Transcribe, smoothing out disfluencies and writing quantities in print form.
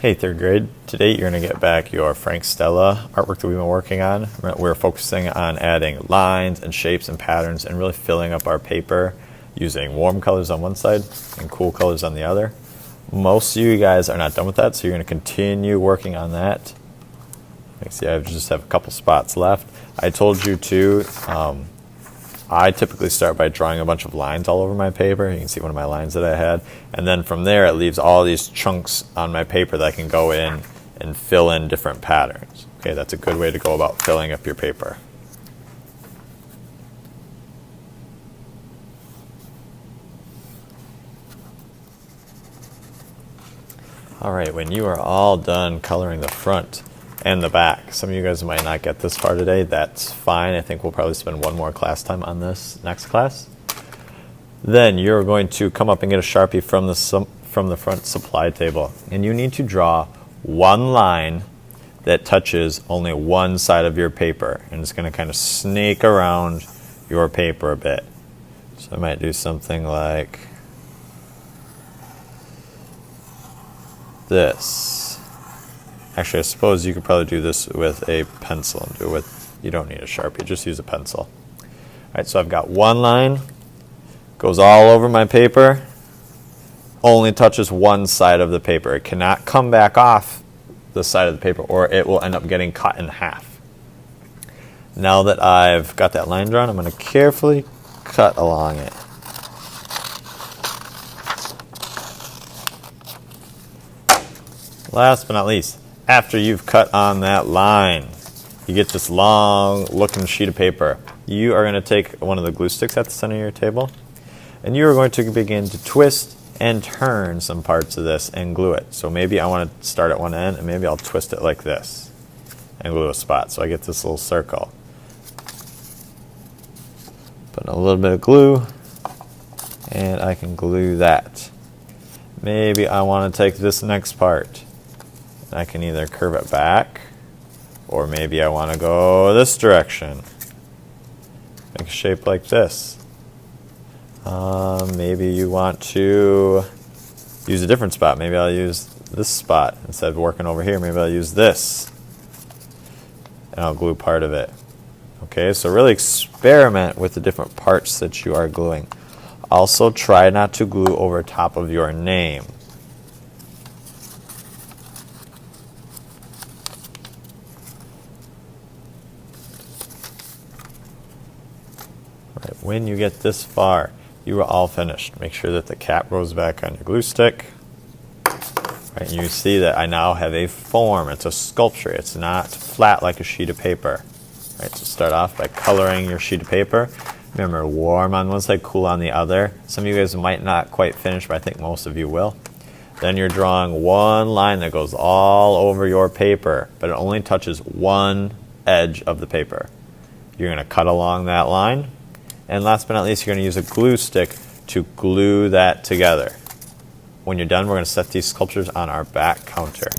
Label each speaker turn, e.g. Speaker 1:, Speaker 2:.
Speaker 1: Hey, third grade. Today you're going to get back your Stella artwork that we've been working on. We're focusing on adding lines and shapes and patterns and really filling up our paper using warm colors on one side and cool colors on the other. Most of you guys are not done with that, so you're going to continue working on that. You can see I just have a couple spots left. I told you to, I typically start by drawing a bunch of lines all over my paper. You can see one of my lines that I had. And then from there, it leaves all these chunks on my paper that I can go in and fill in different patterns. Okay, that's a good way to go about filling up your paper. All right, when you are all done coloring the front and the back, some of you guys might not get this far today. That's fine. I think we'll probably spend one more class time on this next class. Then you're going to come up and get a Sharpie from the front supply table, and you need to draw one line that touches only one side of your paper, and it's going to kind of snake around your paper a bit. So I might do something like this. Actually, I suppose you could probably do this with a pencil and do it with, you don't need a Sharpie, just use a pencil. All right, so I've got one line, goes all over my paper, only touches one side of the paper. It cannot come back off the side of the paper or it will end up getting cut in half. Now that I've got that line drawn, I'm going to carefully cut along it. Last but not least, after you've cut on that line, you get this long looking sheet of paper. You are going to take one of the glue sticks at the center of your table, and you are going to begin to twist and turn some parts of this and glue it. So maybe I want to start at one end, and maybe I'll twist it like this and glue a spot. So I get this little circle. Put a little bit of glue, and I can glue that. Maybe I want to take this next part. I can either curve it back, or maybe I want to go this direction. Make a shape like this. Maybe you want to use a different spot. Maybe I'll use this spot instead of working over here. Maybe I'll use this, and I'll glue part of it. Okay, so really experiment with the different parts that you are gluing. Also, try not to glue over top of your name. Right, when you get this far, you are all finished. Make sure that the cap goes back on your glue stick. Right, and you see that I now have a form. It's a sculpture. It's not flat like a sheet of paper. Right, so start off by coloring your sheet of paper. Remember, warm on one side, cool on the other. Some of you guys might not quite finish, but I think most of you will. Then you're drawing one line that goes all over your paper, but it only touches one edge of the paper. You're going to cut along that line. And last but not least, you're going to use a glue stick to glue that together. When you're done, we're going to set these sculptures on our back counter.